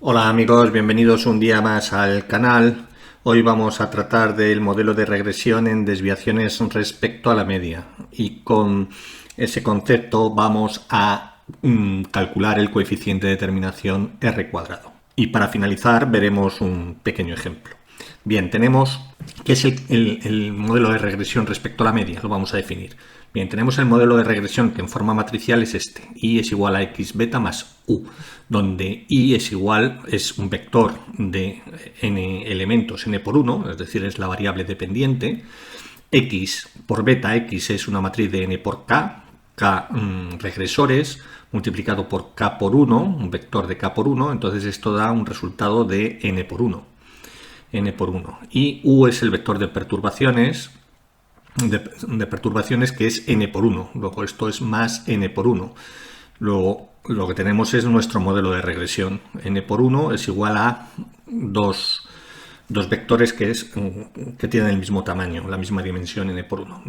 Hola amigos, bienvenidos un día más al canal. Hoy vamos a tratar del modelo de regresión en desviaciones respecto a la media y con ese concepto vamos a calcular el coeficiente de determinación R cuadrado. Y para finalizar veremos un pequeño ejemplo. Bien, tenemos qué es el modelo de regresión respecto a la media, lo vamos a definir. Bien, tenemos el modelo de regresión que en forma matricial es este, y es igual a x beta más u, donde y es un vector de n elementos, n por 1, es decir, es la variable dependiente. X por beta, x es una matriz de n por k, regresores, multiplicado por k por 1, un vector de k por 1, entonces esto da un resultado de n por 1. N por 1. Y U es el vector de perturbaciones, que es N por 1. Luego esto es más N por 1. Luego lo que tenemos es nuestro modelo de regresión. N por 1 es igual a dos vectores que tienen el mismo tamaño, la misma dimensión N por 1.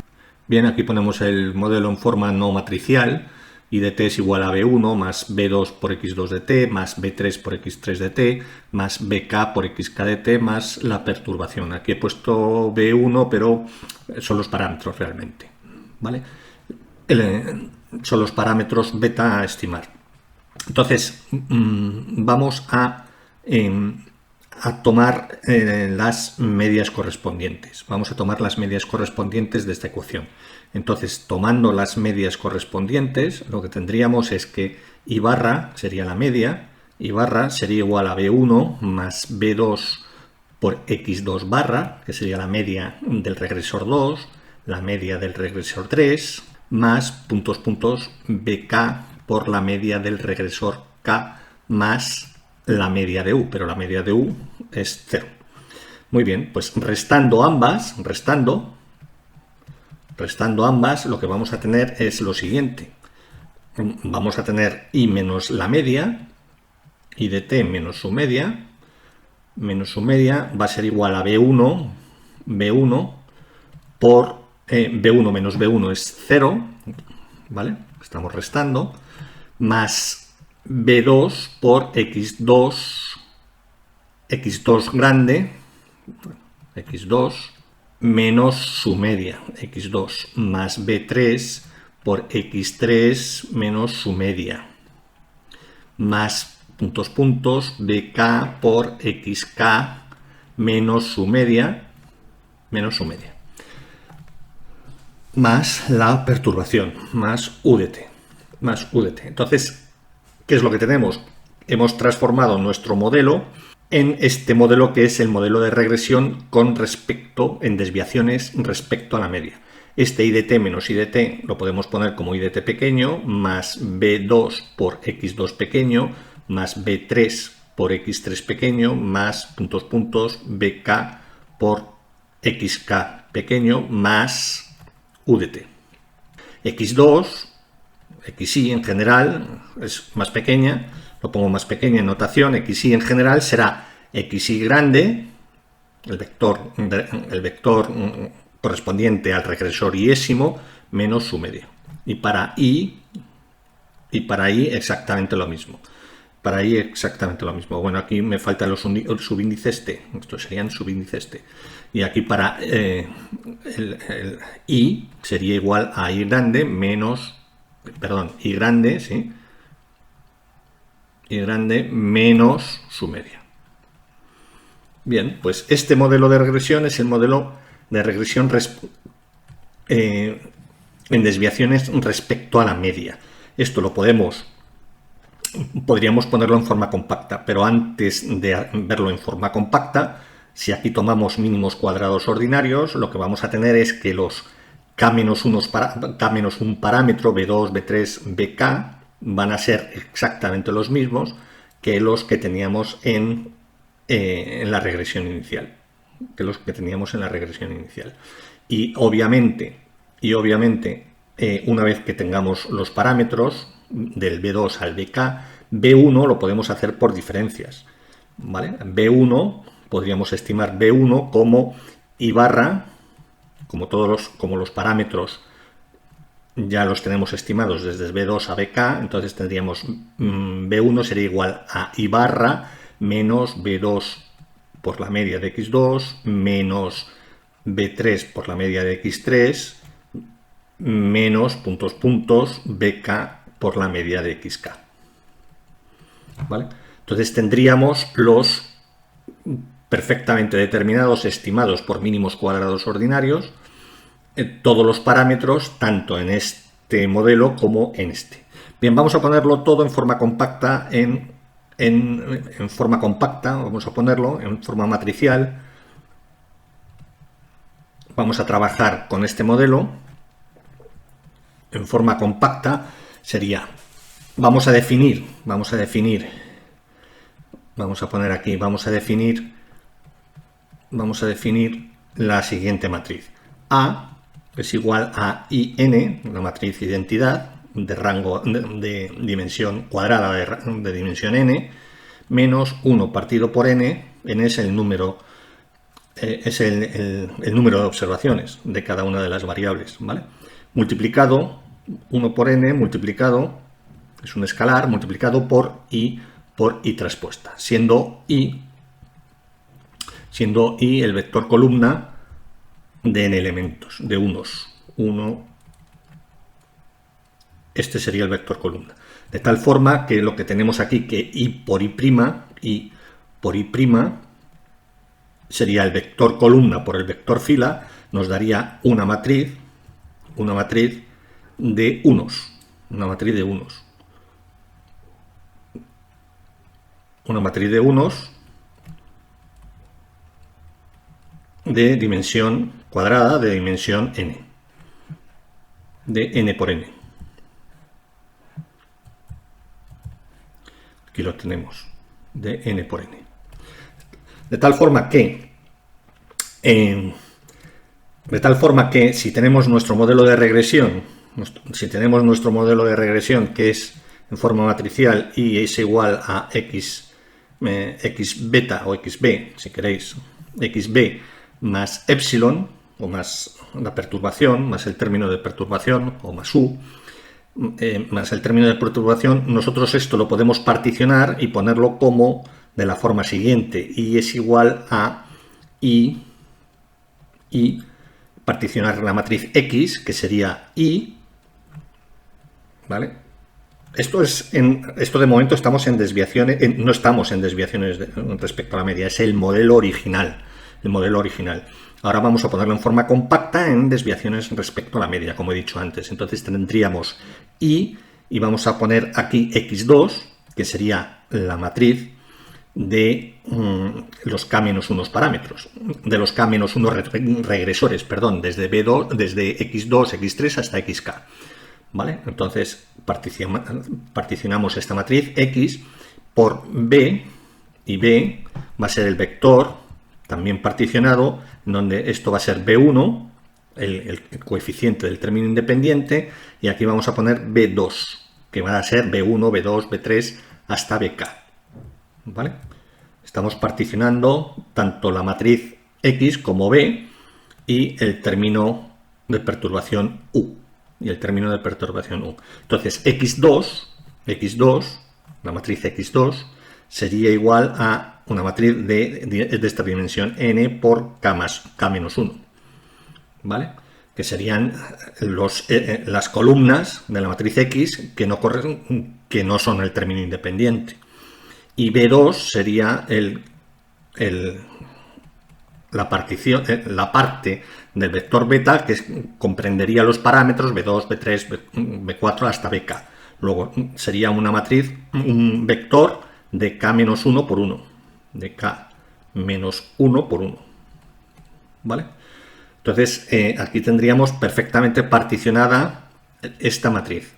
Bien, aquí ponemos el modelo en forma no matricial y de t es igual a b1 más b2 por x2 de t más b3 por x3 de t más bk por xk de t más la perturbación. Aquí he puesto b1, pero son los parámetros realmente, ¿vale? Son los parámetros beta a estimar. Entonces, vamos a tomar las medias correspondientes. Vamos a tomar las medias correspondientes de esta ecuación. Entonces, tomando las medias correspondientes, lo que tendríamos es que I barra sería la media, I barra sería igual a B1 más B2 por X2 barra, que sería la media del regresor 2, la media del regresor 3, más BK por la media del regresor K más la media de U, pero la media de U es 0. Muy bien, pues restando ambas, lo que vamos a tener es lo siguiente. Vamos a tener I menos la media, I de t menos su media va a ser igual a B1 por B1 menos B1 es 0, ¿vale? Estamos restando, más B2 por X2 grande, X2 menos su media, X2 más B3 por X3 menos su media, más BK por XK menos su media, más la perturbación, más UDT. Entonces, ¿qué es lo que tenemos? Hemos transformado nuestro modelo en este modelo que es el modelo de regresión en desviaciones respecto a la media. Este IDT menos IDT lo podemos poner como IDT pequeño, más B2 por X2 pequeño, más B3 por X3 pequeño, más BK por XK pequeño, más UDT. X2, XY en general es más pequeña, lo pongo más pequeña en notación, XY en general será XY grande, el vector correspondiente al regresor iésimo, menos su media. Y para I exactamente lo mismo. Bueno, aquí me faltan los subíndices t, estos serían subíndices t. Y aquí para el I sería igual a I grande menos, I grande, ¿sí? I grande menos su media. Bien, pues este modelo de regresión es el modelo de regresión en desviaciones respecto a la media. Esto podríamos ponerlo en forma compacta, pero antes de verlo en forma compacta, si aquí tomamos mínimos cuadrados ordinarios, lo que vamos a tener es que los K-1 parámetro, B2, B3, BK, van a ser exactamente los mismos que los que teníamos en la regresión inicial. Y obviamente, una vez que tengamos los parámetros del B2 al BK, B1 lo podemos hacer por diferencias, ¿vale? Podríamos estimar B1 como I barra, como los parámetros ya los tenemos estimados desde B2 a BK, entonces tendríamos B1 sería igual a I barra menos B2 por la media de X2 menos B3 por la media de X3 menos BK por la media de XK. ¿Vale? Entonces tendríamos los perfectamente determinados, estimados por mínimos cuadrados ordinarios, todos los parámetros, tanto en este modelo como en este. Bien, vamos a ponerlo todo en forma compacta, en forma compacta, vamos a ponerlo en forma matricial. Vamos a trabajar con este modelo en forma compacta. Sería, vamos a poner aquí, vamos a definir la siguiente matriz. A es igual a IN, una matriz identidad de rango de dimensión cuadrada de dimensión n, menos 1 partido por n. N es el número número de observaciones de cada una de las variables, ¿vale? Multiplicado 1 por n, multiplicado, es un escalar, multiplicado por i traspuesta, siendo i el vector columna de n elementos, de unos. 1, este sería el vector columna. De tal forma que lo que tenemos aquí, que i por i' sería el vector columna por el vector fila, nos daría una matriz de unos. Una matriz de unos. Una matriz de unos de dimensión cuadrada, de dimensión n. De n por n. Aquí lo tenemos, de n por n. De tal forma que si tenemos nuestro modelo de regresión, que es en forma matricial y es igual a x beta o xb, si queréis, xb más epsilon, o más la perturbación, más el término de perturbación, o más u, más el término de perturbación, nosotros esto lo podemos particionar y ponerlo como de la forma siguiente: y es igual a i particionar la matriz x, que sería i, ¿vale? Esto de momento estamos en desviaciones, no estamos en desviaciones respecto a la media, es el modelo original. Ahora vamos a ponerlo en forma compacta en desviaciones respecto a la media, como he dicho antes. Entonces tendríamos i, y vamos a poner aquí x2, que sería la matriz de los k menos unos parámetros, de los k menos unos regresores, perdón, desde x2, x3 hasta xk. ¿Vale? Entonces particionamos esta matriz x por b, y b va a ser el vector también particionado, donde esto va a ser b1, el coeficiente del término independiente, y aquí vamos a poner b2, que va a ser b1, b2, b3 hasta bk. ¿Vale? Estamos particionando tanto la matriz x como b y el término de perturbación u. Entonces x2, la matriz x2, sería igual a una matriz de esta dimensión n por k menos 1. ¿Vale? Que serían las columnas de la matriz x que no son el término independiente. Y b2 sería la parte del vector beta que comprendería los parámetros b2, b3, b4 hasta bk. Luego sería una matriz, un vector de k menos 1 por 1. De k menos 1 por 1. ¿Vale? Entonces aquí tendríamos perfectamente particionada esta matriz.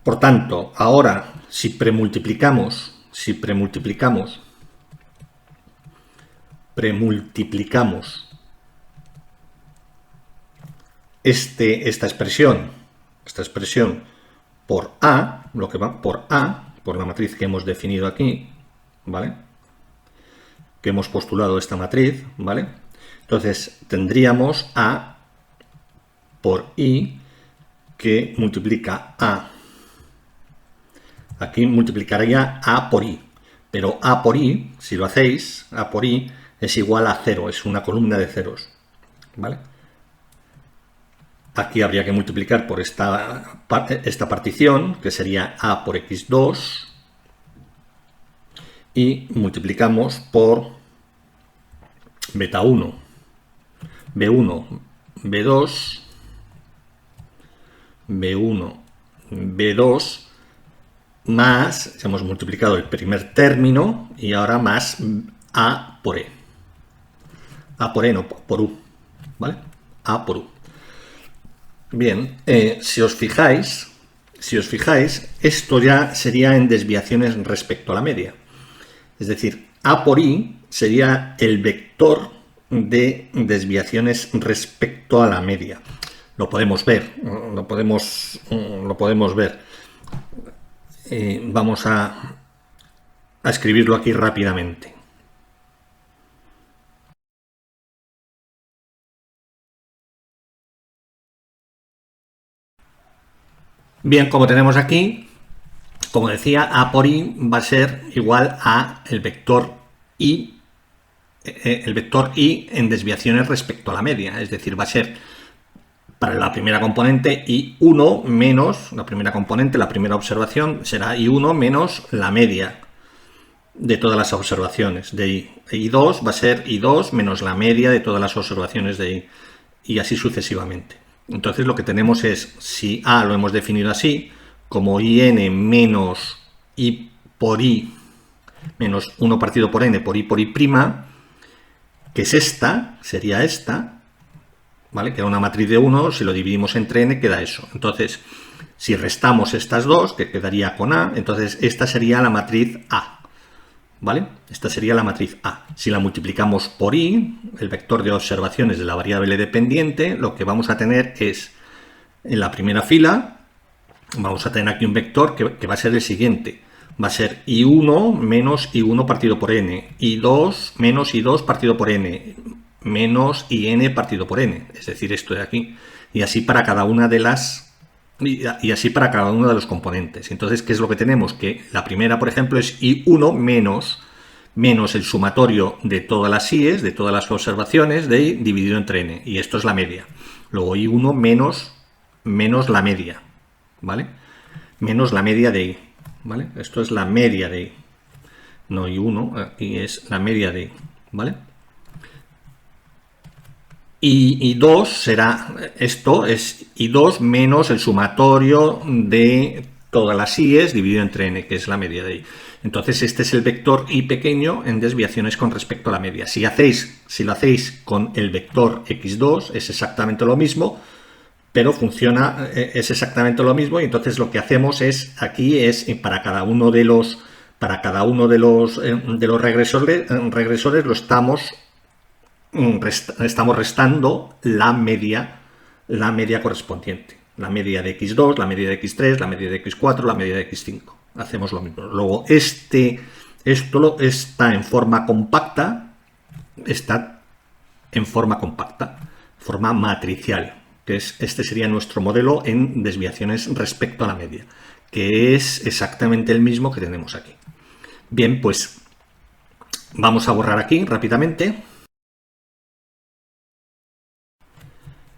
Por tanto, ahora si premultiplicamos esta expresión por A, lo que va por A, por la matriz que hemos definido aquí, ¿vale? Que hemos postulado esta matriz, ¿vale? Entonces tendríamos A por I, que multiplica A Aquí multiplicaría A por I, pero A por I, si lo hacéis, A por I es igual a 0, es una columna de ceros, ¿vale? Aquí habría que multiplicar por esta partición, que sería A por X2, y multiplicamos por beta 1, B1, B2, B1, B2, más, ya hemos multiplicado el primer término, y ahora más A por E. A por E, no, por U, ¿vale? A por U. Bien, si os fijáis, esto ya sería en desviaciones respecto a la media. Es decir, A por I sería el vector de desviaciones respecto a la media. Lo podemos ver, lo podemos ver. Vamos a escribirlo aquí rápidamente. Bien, como tenemos aquí, como decía, A por I va a ser igual a el vector I en desviaciones respecto a la media. Es decir, va a ser para la primera componente I1 menos, la primera componente, la primera observación, será I1 menos la media de todas las observaciones de I. I2 va a ser I2 menos la media de todas las observaciones de I. Y así sucesivamente. Entonces lo que tenemos es, si A lo hemos definido así, como IN menos I por I, menos 1 partido por N por I prima, que es esta, sería esta, ¿vale? Que era una matriz de 1, si lo dividimos entre N queda eso. Entonces, si restamos estas dos, que quedaría con A, entonces esta sería la matriz A. ¿Vale? Esta sería la matriz A. Si la multiplicamos por I, el vector de observaciones de la variable dependiente, lo que vamos a tener es, en la primera fila, vamos a tener aquí un vector que va a ser el siguiente. Va a ser I1 menos I1 partido por N, I2 menos I2 partido por N, menos IN partido por N, es decir, esto de aquí. Y así para cada una de las... Y así para cada uno de los componentes. Entonces, ¿qué es lo que tenemos? Que la primera, por ejemplo, es I1 menos el sumatorio de todas las IES, de todas las observaciones de I dividido entre N. Y esto es la media. Luego I1 menos la media, ¿vale? Menos la media de I, ¿vale? Esto es la media de I. No I1, aquí es la media de I, ¿vale? Y 2 será, esto es I2 menos el sumatorio de todas las IES dividido entre N, que es la media de I. Entonces este es el vector I pequeño en desviaciones con respecto a la media. Si lo hacéis con el vector X2 es exactamente lo mismo, pero funciona, es exactamente lo mismo, y entonces lo que hacemos es, aquí es para cada uno de los regresores lo estamos restando la media correspondiente. La media de X2, la media de X3, la media de X4, la media de X5. Hacemos lo mismo. Luego, esto está en forma compacta, forma matricial, que este sería nuestro modelo en desviaciones respecto a la media, que es exactamente el mismo que tenemos aquí. Bien, pues vamos a borrar aquí rápidamente.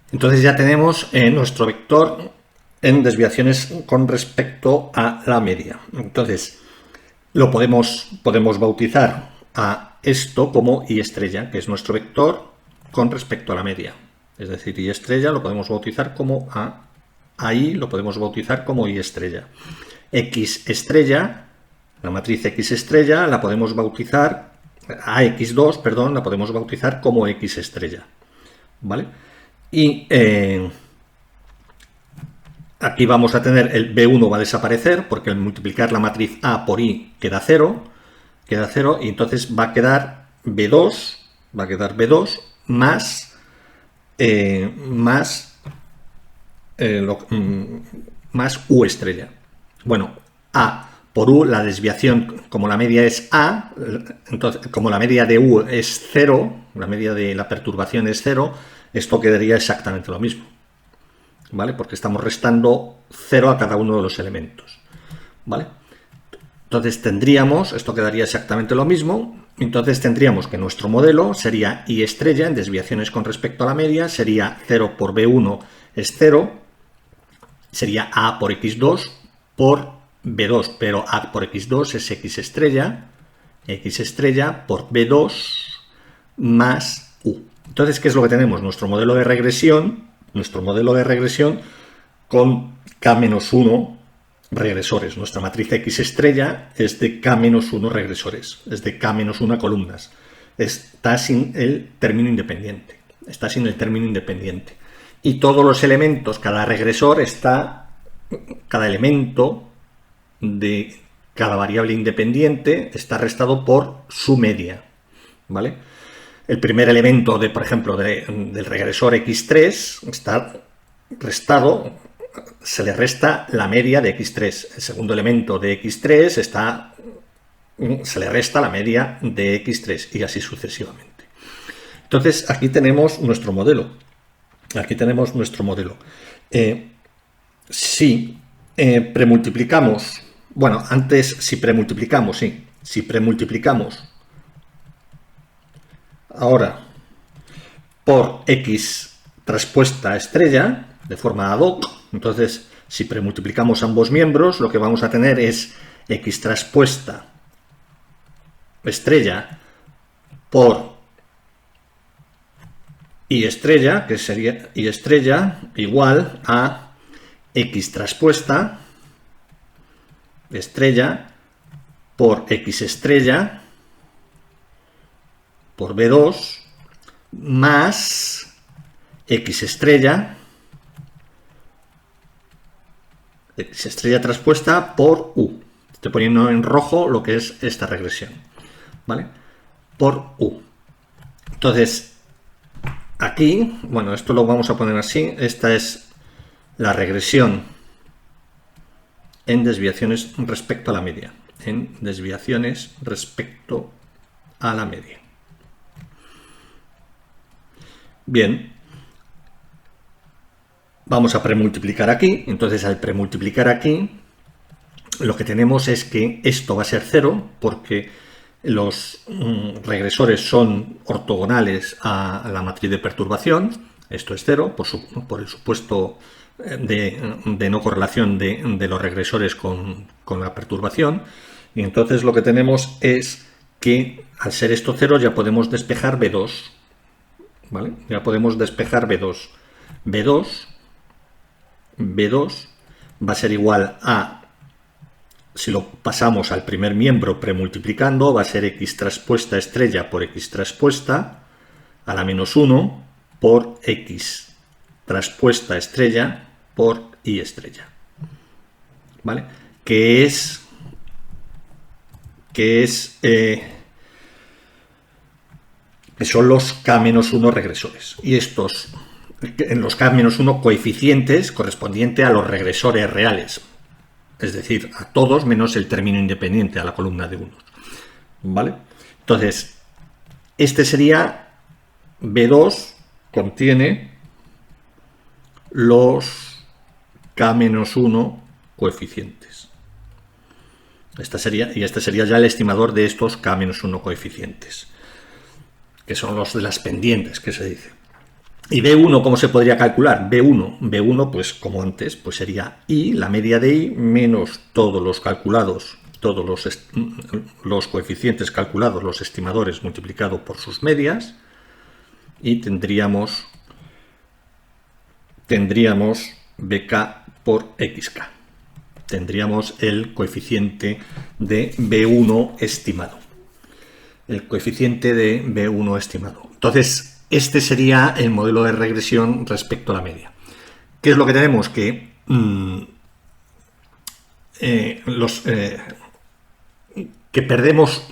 Entonces ya tenemos nuestro vector en desviaciones con respecto a la media. Entonces lo podemos bautizar a esto como I estrella, que es nuestro vector con respecto a la media. Es decir, I estrella lo podemos bautizar como a I, lo podemos bautizar como I estrella. X estrella, la matriz X estrella, la podemos bautizar, a X2, perdón, la podemos bautizar como X estrella. ¿Vale? Y aquí vamos a tener el B1 va a desaparecer porque al multiplicar la matriz A por I queda 0, y entonces va a quedar B2, más U estrella. Bueno, A por U, la desviación, como la media es A, entonces como la media de U es 0, la media de la perturbación es 0, esto quedaría exactamente lo mismo, ¿vale? Porque estamos restando 0 a cada uno de los elementos, ¿vale? Entonces tendríamos, esto quedaría exactamente lo mismo, entonces tendríamos que nuestro modelo sería I estrella en desviaciones con respecto a la media, sería 0 por B1 es 0, sería A por X2 por B2, pero A por X2 es X estrella por B2 más U. Entonces, ¿qué es lo que tenemos? Nuestro modelo de regresión con K-1 regresores. Nuestra matriz X estrella es de K-1 regresores, es de K-1 columnas. Está sin el término independiente. Y todos los elementos, cada regresor cada elemento de cada variable independiente está restado por su media, ¿vale? El primer elemento, por ejemplo, del regresor X3 está restado, se le resta la media de X3. El segundo elemento de X3 se le resta la media de X3 y así sucesivamente. Entonces, aquí tenemos nuestro modelo. Si premultiplicamos, bueno, antes si premultiplicamos ahora por X traspuesta estrella de forma ad hoc, entonces si premultiplicamos ambos miembros, lo que vamos a tener es X traspuesta estrella por Y estrella, que sería Y estrella igual a X traspuesta estrella por X estrella por B2 más X estrella traspuesta por U. Estoy poniendo en rojo lo que es esta regresión, ¿vale? Por U. Entonces, aquí, bueno, esto lo vamos a poner así. Esta es la regresión en desviaciones respecto a la media. Bien, vamos a premultiplicar aquí. Entonces, al premultiplicar aquí, lo que tenemos es que esto va a ser 0 porque los regresores son ortogonales a la matriz de perturbación. Esto es 0 por el supuesto de no correlación de los regresores con la perturbación. Y entonces lo que tenemos es que al ser esto 0 ya podemos despejar B2, ¿vale? Ya podemos despejar B2. B2 va a ser igual a, si lo pasamos al primer miembro premultiplicando, va a ser X traspuesta estrella por X traspuesta a la menos 1 por X traspuesta estrella por Y estrella, ¿vale? Que son los K-1 regresores. Y estos, en los K-1 coeficientes correspondiente a los regresores reales. Es decir, a todos menos el término independiente, a la columna de unos, ¿vale? Entonces, este sería B2 contiene los K-1 coeficientes. Este sería ya el estimador de estos K-1 coeficientes, que son los de las pendientes, que se dice. ¿Y B1 cómo se podría calcular? B1, pues como antes, pues sería I, la media de I, menos todos los calculados, los coeficientes calculados, los estimadores, multiplicado por sus medias, y tendríamos BK por XK. Tendríamos el coeficiente de B1 estimado. Entonces, este sería el modelo de regresión respecto a la media. ¿Qué es lo que tenemos? Que que perdemos,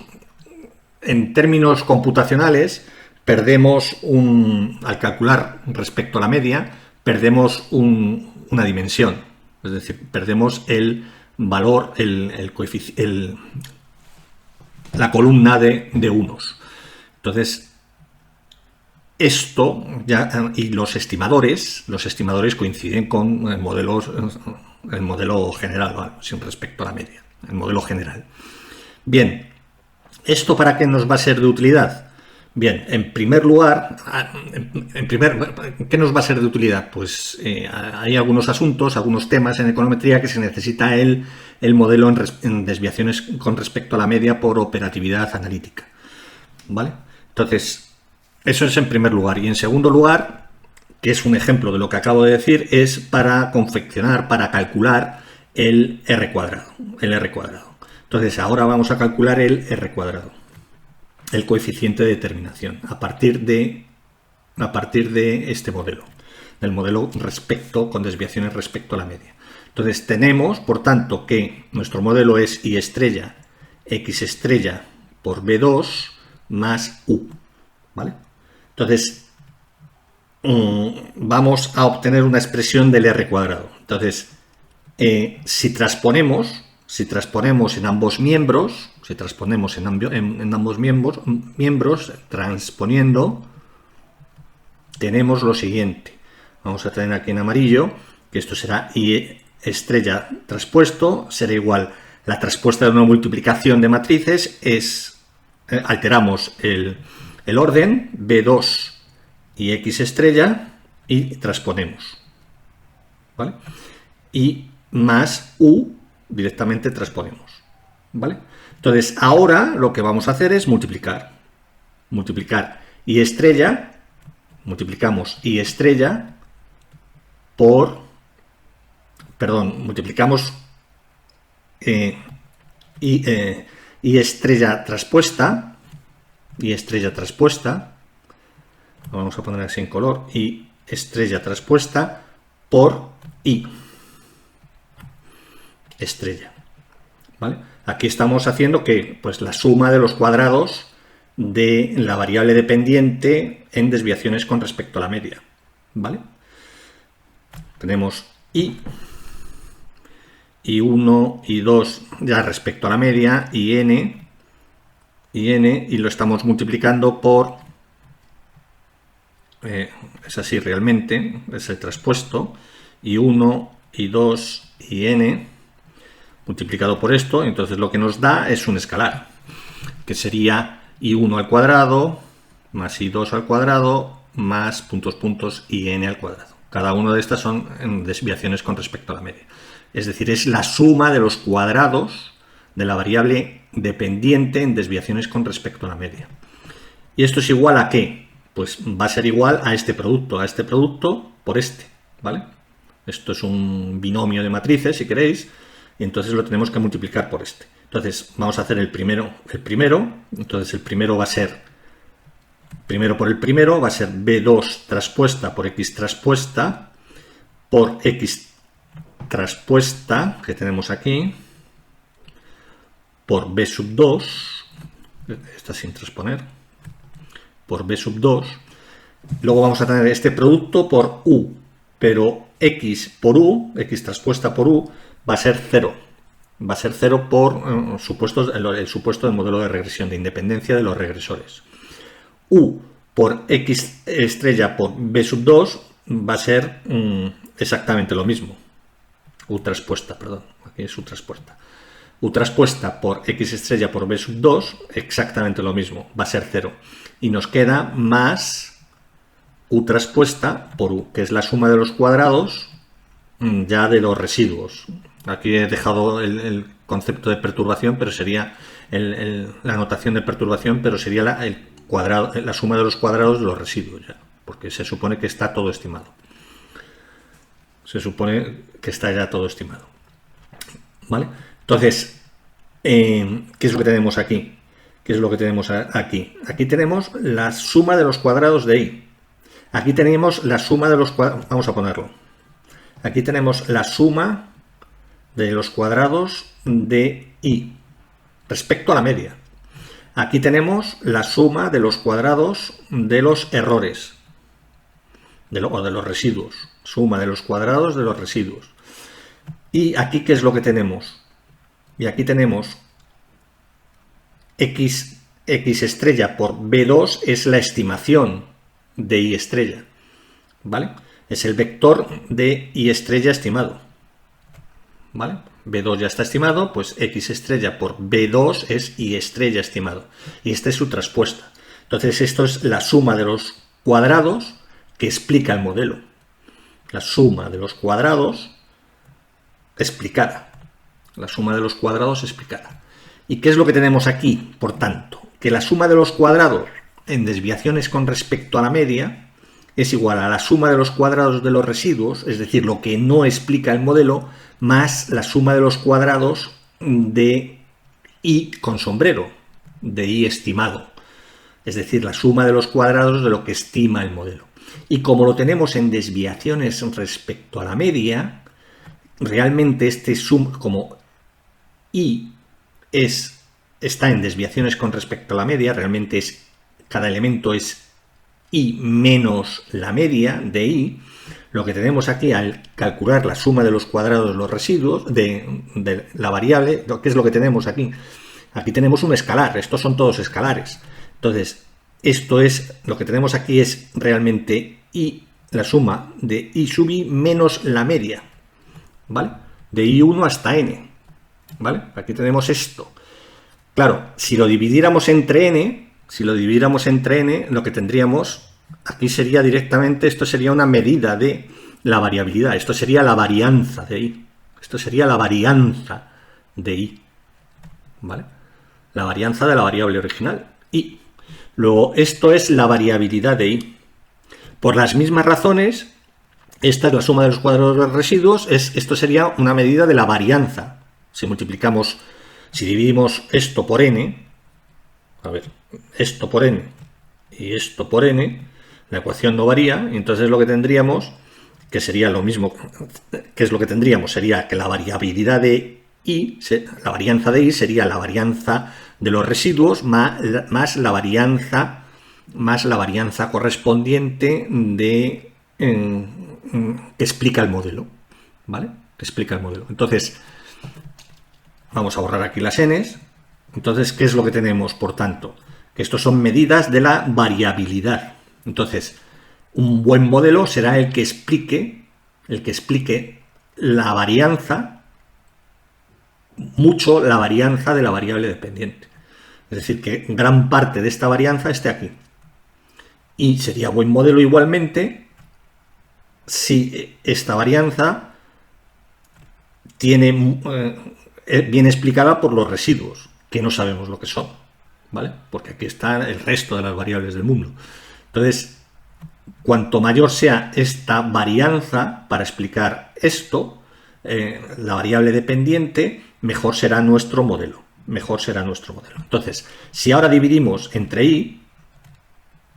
en términos computacionales, al calcular respecto a la media, perdemos una dimensión. Es decir, perdemos el valor, la columna de unos. Entonces, esto ya, y los estimadores coinciden con el modelo general, ¿vale? Sin respecto a la media. el modelo general. Bien, ¿esto para qué nos va a ser de utilidad? Bien, en primer lugar, ¿qué nos va a ser de utilidad? Pues hay algunos asuntos, algunos temas en econometría que se necesita el modelo en desviaciones con respecto a la media por operatividad analítica, ¿vale? Entonces, eso es en primer lugar. Y en segundo lugar, que es un ejemplo de lo que acabo de decir, es para confeccionar, para calcular el R cuadrado. Entonces, ahora vamos a calcular el R cuadrado, el coeficiente de determinación, a partir de este modelo, del modelo con desviaciones respecto a la media. Entonces, tenemos, por tanto, que nuestro modelo es Y estrella, X estrella por B2 más U, ¿vale? Entonces, vamos a obtener una expresión del R cuadrado. Entonces, si transponemos en ambos miembros, transponiendo, tenemos lo siguiente. Vamos a tener aquí en amarillo, que esto será Y estrella traspuesto, será igual, la traspuesta de una multiplicación de matrices es, alteramos el orden, B2 y X estrella, y transponemos, ¿vale? Y más U directamente transponemos, ¿vale? Entonces, ahora lo que vamos a hacer es multiplicar Y estrella, multiplicamos Y estrella por, multiplicamos Y estrella traspuesta, lo vamos a poner así en color, Y estrella traspuesta por I estrella, ¿vale? Aquí estamos haciendo que, pues, la suma de los cuadrados de la variable dependiente en desviaciones con respecto a la media, ¿vale? Tenemos I1, I2 ya respecto a la media, y N, y lo estamos multiplicando por, es así realmente, es el traspuesto, I1, I2 y N, multiplicado por esto. Entonces lo que nos da es un escalar, que sería I1 al cuadrado más I2 al cuadrado más puntos y N al cuadrado. Cada una de estas son desviaciones con respecto a la media. Es decir, es la suma de los cuadrados de la variable dependiente en desviaciones con respecto a la media. ¿Y esto es igual a qué? Pues va a ser igual a este producto por este, ¿vale? Esto es un binomio de matrices, si queréis, y entonces lo tenemos que multiplicar por este. Entonces vamos a hacer el primero, entonces el primero va a ser, va a ser B2 traspuesta por X traspuesta por X traspuesta, que tenemos aquí, por B sub 2, está sin transponer, por B sub 2, luego vamos a tener este producto por U, pero X por U, X traspuesta por U, va a ser 0. Va a ser 0 por el supuesto del modelo de regresión, de independencia de los regresores. U por X estrella por B sub 2 va a ser exactamente lo mismo. U traspuesta, perdón, aquí es U traspuesta. U traspuesta por X estrella por B sub 2, exactamente lo mismo, va a ser 0. Y nos queda más U traspuesta por U, que es la suma de los cuadrados ya de los residuos. Aquí he dejado el concepto de perturbación, pero sería la notación de perturbación, pero sería la suma de los cuadrados de los residuos, ya, porque se supone que está todo estimado. Se supone que está ya todo estimado, ¿vale? Entonces, ¿qué es lo que tenemos aquí? ¿Qué es lo que tenemos aquí? Aquí tenemos la suma de los cuadrados de I. Aquí tenemos la suma de los cuadrados, vamos a ponerlo. Aquí tenemos la suma de los cuadrados de I respecto a la media. Aquí tenemos la suma de los cuadrados de los errores o de los residuos. Suma de los cuadrados de los residuos. Y aquí, ¿qué es lo que tenemos? Y aquí tenemos X estrella por B2 es la estimación de Y estrella, ¿vale? Es el vector de Y estrella estimado, ¿vale? B2 ya está estimado, pues X estrella por B2 es Y estrella estimado. Y esta es su traspuesta. Entonces esto es la suma de los cuadrados que explica el modelo. La suma de los cuadrados explicada. La suma de los cuadrados explicada. ¿Y qué es lo que tenemos aquí? Por tanto, que la suma de los cuadrados en desviaciones con respecto a la media es igual a la suma de los cuadrados de los residuos, es decir, lo que no explica el modelo, más la suma de los cuadrados de Y con sombrero, de Y estimado. Es decir, la suma de los cuadrados de lo que estima el modelo. Y como lo tenemos en desviaciones respecto a la media, realmente como Y está en desviaciones con respecto a la media, realmente cada elemento es Y menos la media de Y. Lo que tenemos aquí al calcular la suma de los cuadrados de los residuos de la variable, ¿qué es lo que tenemos aquí? Aquí tenemos un escalar, estos son todos escalares. Entonces, lo que tenemos aquí es realmente Y, la suma de Y sub I menos la media, ¿vale? De I1 hasta N, ¿vale? Aquí tenemos esto. Claro, si lo dividiéramos entre N, lo que tendríamos aquí sería directamente, esto sería una medida de la variabilidad, esto sería la varianza de I. Esto sería la varianza de I, ¿vale? La varianza de la variable original, I. Luego, esto es la variabilidad de I. Por las mismas razones, esta es la suma de los cuadrados de los residuos, esto sería una medida de la varianza. Si dividimos esto por N, a ver, esto por N y esto por N, la ecuación no varía, y entonces lo que tendríamos, que sería lo mismo, sería que la variabilidad de I, la varianza de I sería la varianza de los residuos más la varianza correspondiente de que explica el modelo, ¿vale? Que explica el modelo. Entonces, vamos a borrar aquí las n's. Entonces, ¿qué es lo que tenemos? Por tanto, que estos son medidas de la variabilidad. Entonces, un buen modelo será el que explique la varianza, mucho la varianza de la variable dependiente. Es decir, que gran parte de esta varianza esté aquí. Y sería buen modelo igualmente si esta varianza viene explicada por los residuos, que no sabemos lo que son, ¿vale? Porque aquí está el resto de las variables del mundo. Entonces, cuanto mayor sea esta varianza para explicar esto, la variable dependiente, mejor será nuestro modelo. Entonces, si ahora dividimos entre I,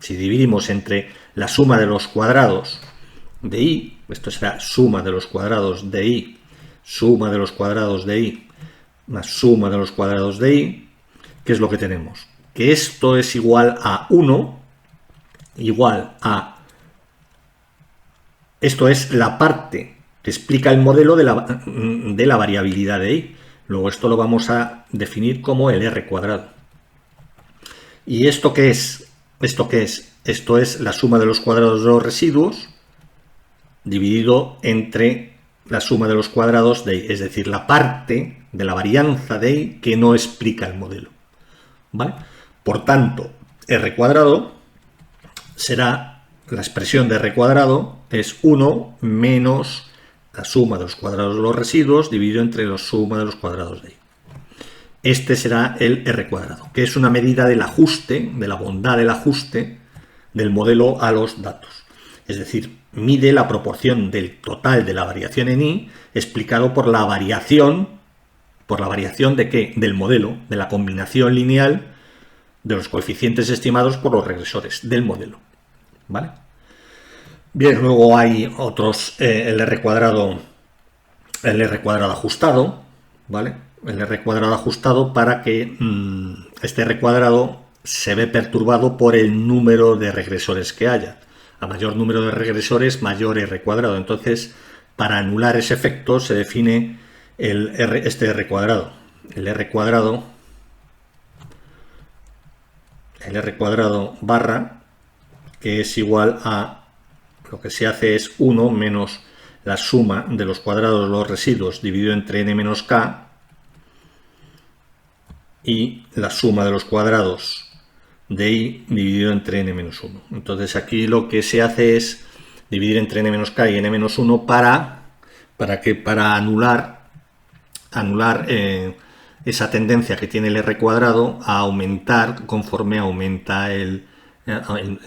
si dividimos entre la suma de los cuadrados de I, esto será suma de los cuadrados de I, suma de los cuadrados de I, más suma de los cuadrados de I, ¿qué es lo que tenemos? Que esto es igual a 1, esto es la parte que explica el modelo de la variabilidad de I. Luego esto lo vamos a definir como el R cuadrado. ¿Y esto qué es? Esto es la suma de los cuadrados de los residuos dividido entre la suma de los cuadrados de I, es decir, la parte de la varianza de I que no explica el modelo, ¿vale? Por tanto, R cuadrado será, la expresión de R cuadrado es 1 menos la suma de los cuadrados de los residuos dividido entre la suma de los cuadrados de I. Este será el R cuadrado, que es una medida del ajuste, de la bondad del ajuste del modelo a los datos. Es decir, mide la proporción del total de la variación en I explicado por la variación de ¿qué? Del modelo, de la combinación lineal de los coeficientes estimados por los regresores del modelo, ¿vale? Bien, luego hay otros, el R cuadrado ajustado, ¿vale? El R cuadrado ajustado para que este R cuadrado se ve perturbado por el número de regresores que haya. A mayor número de regresores, mayor R cuadrado. Entonces, para anular ese efecto se define este R cuadrado. El R cuadrado barra, que es igual a, lo que se hace es 1 menos la suma de los cuadrados de los residuos dividido entre n menos k y la suma de los cuadrados de i dividido entre n menos 1. Entonces aquí lo que se hace es dividir entre n menos k y n menos 1 para anular esa tendencia que tiene el r cuadrado a aumentar conforme aumenta el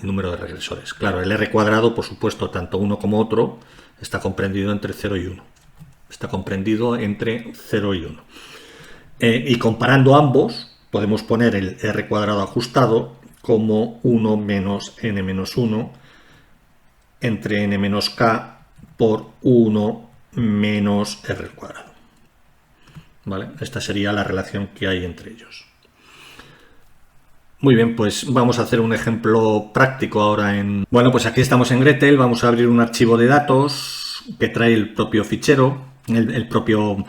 número de regresores. Claro, el r cuadrado, por supuesto, tanto uno como otro, está comprendido entre 0 y 1. Está comprendido entre 0 y 1. Y comparando ambos, podemos poner el r cuadrado ajustado como 1 menos n menos 1 entre n menos k por 1 menos r cuadrado. ¿Vale? Esta sería la relación que hay entre ellos. Muy bien, pues vamos a hacer un ejemplo práctico ahora en... Bueno, pues aquí estamos en Gretel, vamos a abrir un archivo de datos que trae el propio fichero, el propio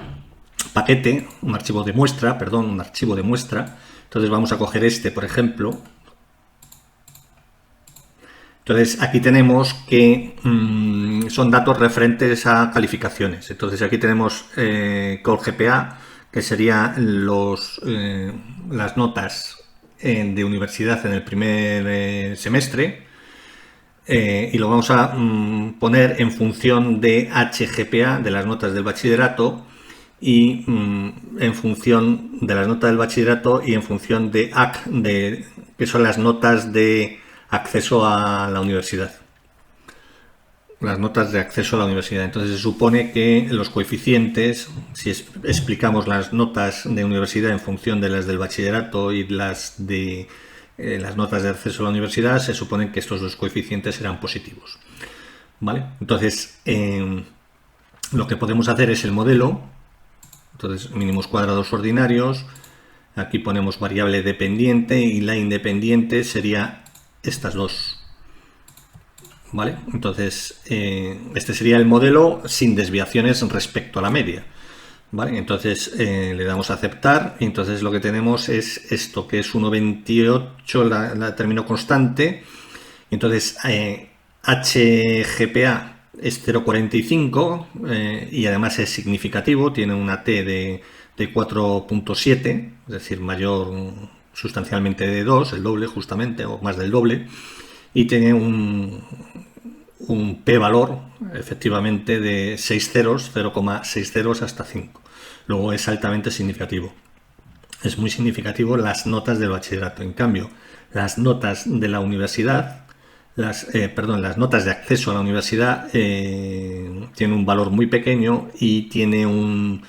paquete, un archivo de muestra. Entonces vamos a coger este, por ejemplo. Entonces aquí tenemos que son datos referentes a calificaciones. Entonces aquí tenemos call GPA, que serían las notas de universidad en el primer semestre, y lo vamos a poner en función de HGPA, de las notas del bachillerato, y en función de las notas del bachillerato y en función de AC, que son las notas de acceso a la universidad. Las notas de acceso a la universidad. Entonces se supone que los coeficientes, si explicamos las notas de universidad en función de las del bachillerato y las de las notas de acceso a la universidad, se supone que estos dos coeficientes serán positivos. ¿Vale? Entonces lo que podemos hacer es el modelo. Entonces mínimos cuadrados ordinarios. Aquí ponemos variable dependiente y la independiente sería estas dos. ¿Vale? Entonces, este sería el modelo sin desviaciones respecto a la media. ¿Vale? Entonces, le damos a aceptar y entonces lo que tenemos es esto, que es 1,28, la término constante. Entonces, HGPA es 0,45 y además es significativo, tiene una T de 4,7, es decir, mayor sustancialmente de 2, el doble justamente, o más del doble. Y tiene un p-valor efectivamente de 6 ceros, 0,6 ceros hasta 5. Luego es altamente significativo. Es muy significativo las notas del bachillerato. En cambio, las notas de la universidad, las notas de acceso a la universidad tienen un valor muy pequeño y tiene un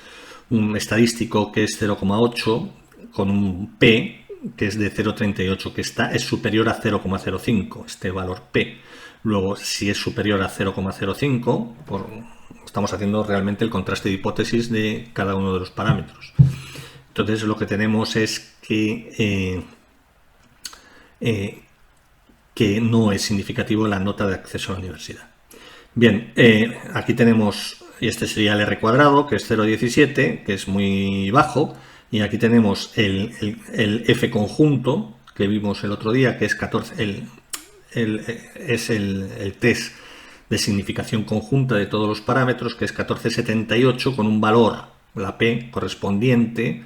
estadístico que es 0,8 con un p que es de 0,38, que es superior a 0,05, este valor P. Luego, si es superior a 0,05, estamos haciendo realmente el contraste de hipótesis de cada uno de los parámetros. Entonces, lo que tenemos es que no es significativo la nota de acceso a la universidad. Bien, aquí tenemos, y este sería el R cuadrado, que es 0,17, que es muy bajo. Y aquí tenemos el F conjunto que vimos el otro día, que es 14, es el test de significación conjunta de todos los parámetros, que es 1478, con un valor, la P correspondiente,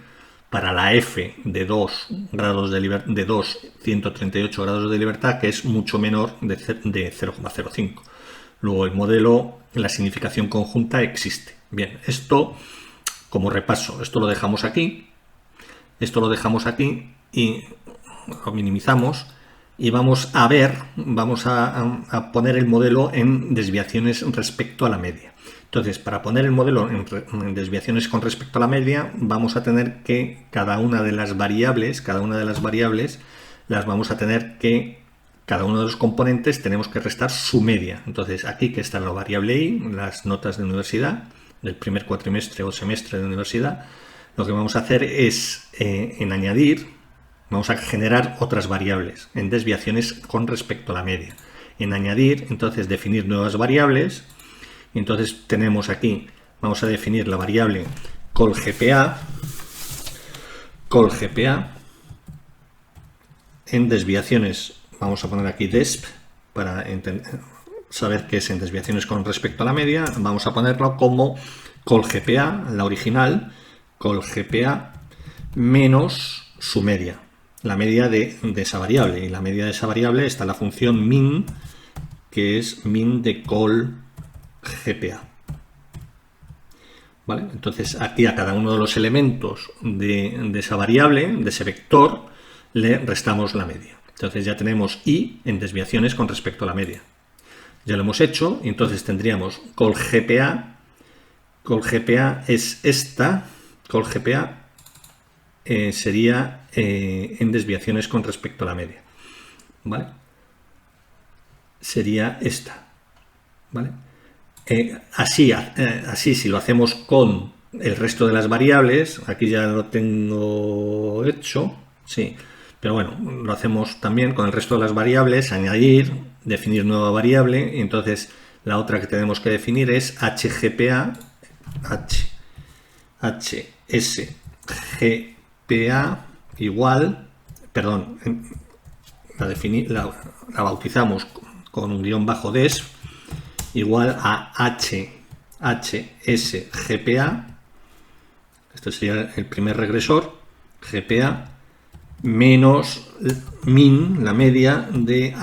para la F de 138 grados de libertad, que es mucho menor de 0,05. Luego el modelo, la significación conjunta existe. Bien, esto como repaso, esto lo dejamos aquí. Esto lo dejamos aquí y lo minimizamos y vamos a poner el modelo en desviaciones respecto a la media. Entonces, para poner el modelo en desviaciones con respecto a la media, vamos a tener que cada una de las variables, las vamos a tener que, cada uno de los componentes tenemos que restar su media. Entonces, aquí que está la variable i, las notas de universidad, del primer cuatrimestre o semestre de universidad. Lo que vamos a hacer es, en añadir, vamos a generar otras variables en desviaciones con respecto a la media. En añadir, entonces, definir nuevas variables. Y entonces tenemos aquí, vamos a definir la variable call GPA en desviaciones, vamos a poner aquí desp para saber qué es en desviaciones con respecto a la media, vamos a ponerlo como colGPA, la original, colGPA menos su media, la media de esa variable. Y la media de esa variable está la función min, que es min de colGPA. ¿Vale? Entonces aquí a cada uno de los elementos de esa variable, de ese vector, le restamos la media. Entonces ya tenemos i en desviaciones con respecto a la media. Ya lo hemos hecho, y entonces tendríamos colGPA. colGPA es esta, colGPA sería en desviaciones con respecto a la media. ¿Vale? Sería esta. ¿Vale? Así, si lo hacemos con el resto de las variables, aquí ya lo tengo hecho, sí, pero bueno, lo hacemos también con el resto de las variables, añadir, definir nueva variable, y entonces la otra que tenemos que definir es hGPA, hsGPA igual, perdón, la bautizamos con un guión bajo des, igual a hsGPA, esto sería el primer regresor, GPA, menos min, la media de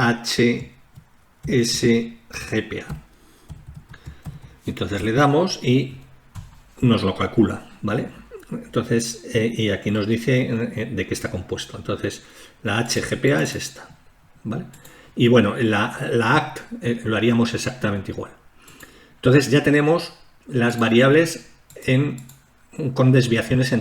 hsGPA. Entonces le damos y nos lo calcula, ¿vale? Entonces, y aquí nos dice de qué está compuesto. Entonces, la hGPA es esta, ¿vale? Y bueno, la act lo haríamos exactamente igual. Entonces ya tenemos las variables con desviaciones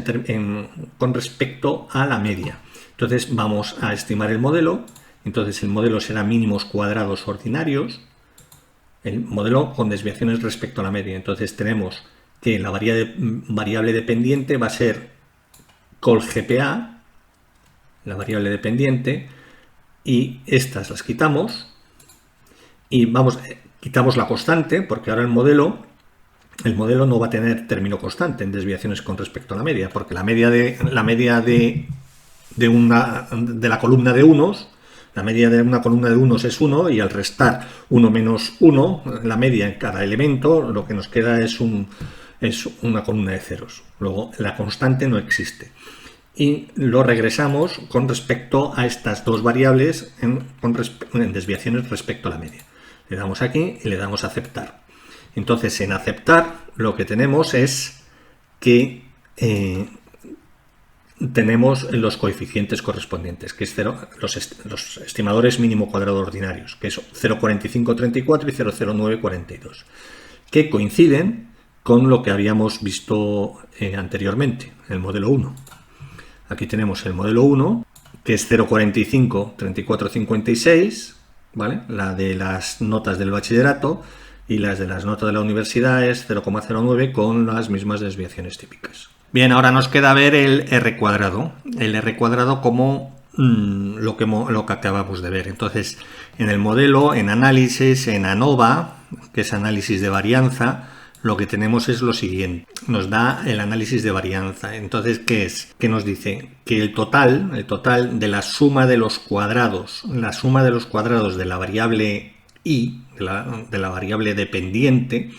con respecto a la media. Entonces vamos a estimar el modelo. Entonces el modelo será mínimos cuadrados ordinarios. El modelo con desviaciones respecto a la media. Entonces tenemos que la variable dependiente va a ser colGPA, la variable dependiente, y estas las quitamos y quitamos la constante, porque ahora el modelo no va a tener término constante en desviaciones con respecto a la media, porque la media de la columna de unos, la media de una columna de unos es 1, y al restar 1 menos 1, la media en cada elemento, lo que nos queda es una columna de ceros. Luego la constante no existe. Y lo regresamos con respecto a estas dos variables en desviaciones respecto a la media. Le damos aquí y le damos a aceptar. Entonces, en aceptar lo que tenemos es que tenemos los coeficientes correspondientes, que es los estimadores mínimo cuadrado ordinarios, que es 0,4534 y 0,0942, que coinciden con lo que habíamos visto anteriormente, el modelo 1. Aquí tenemos el modelo 1, que es 0,453456, ¿vale? La de las notas del bachillerato, y las de las notas de la universidad es 0,09 con las mismas desviaciones típicas. Bien, ahora nos queda ver el R cuadrado. El R cuadrado como lo que acabamos de ver. Entonces, en el modelo, en análisis, en ANOVA, que es análisis de varianza, lo que tenemos es lo siguiente. Nos da el análisis de varianza. Entonces, ¿qué es? ¿Qué nos dice? Que el total de la suma de los cuadrados, de la variable i, de la variable dependiente,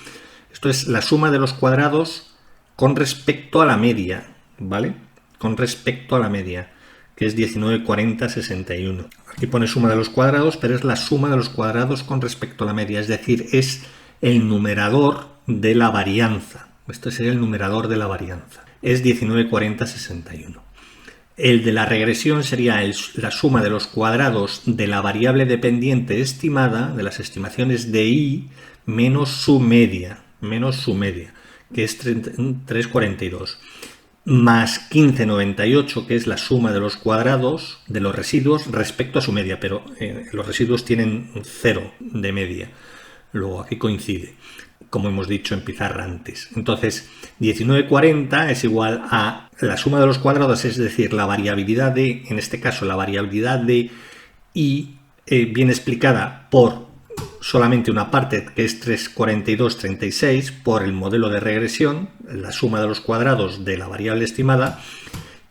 esto es la suma de los cuadrados con respecto a la media, ¿vale? Con respecto a la media, que es 19, 40, 61. Aquí pone suma de los cuadrados, pero es la suma de los cuadrados con respecto a la media, es decir, es el numerador de la varianza. Este sería el numerador de la varianza. Es 19, 40, 61. El de la regresión sería la suma de los cuadrados de la variable dependiente estimada, de las estimaciones de i, menos su media, que es 3,42, más 15,98, que es la suma de los cuadrados de los residuos respecto a su media, pero los residuos tienen 0 de media. Luego aquí coincide, como hemos dicho en pizarra antes. Entonces, 19,40 es igual a la suma de los cuadrados, es decir, la variabilidad en este caso, la variabilidad de i viene explicada por solamente una parte, que es 3,42,36, por el modelo de regresión, la suma de los cuadrados de la variable estimada,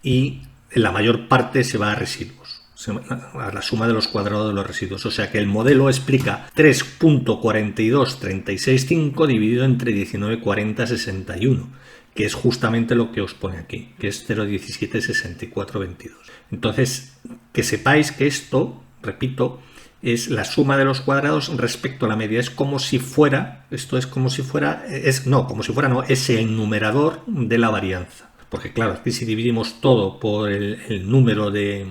y la mayor parte se va a residuos. a la suma de los cuadrados de los residuos. O sea que el modelo explica 3.42365 dividido entre 19,40,61, que es justamente lo que os pone aquí, que es 0,176422. Entonces, que sepáis que esto, repito, es la suma de los cuadrados respecto a la media. Es como si fuera, esto es como si fuera, es el numerador de la varianza. Porque claro, aquí si dividimos todo por el número de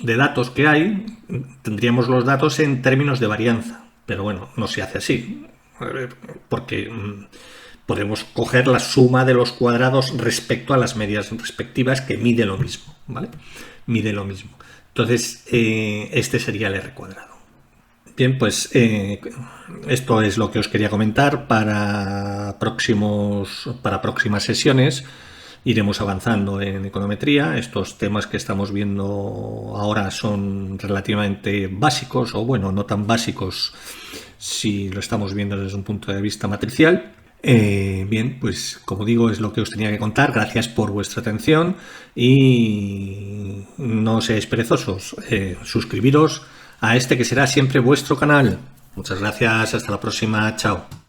datos que hay, tendríamos los datos en términos de varianza. Pero bueno, no se hace así, porque podemos coger la suma de los cuadrados respecto a las medias respectivas, que mide lo mismo, ¿vale? Mide lo mismo. Entonces, este sería el R cuadrado. Bien, pues esto es lo que os quería comentar. Para próximas sesiones iremos avanzando en econometría. Estos temas que estamos viendo ahora son relativamente básicos, o bueno, no tan básicos si lo estamos viendo desde un punto de vista matricial. Bien, pues como digo, es lo que os tenía que contar. Gracias por vuestra atención y no seáis perezosos. Suscribiros a este que será siempre vuestro canal. Muchas gracias, hasta la próxima, chao.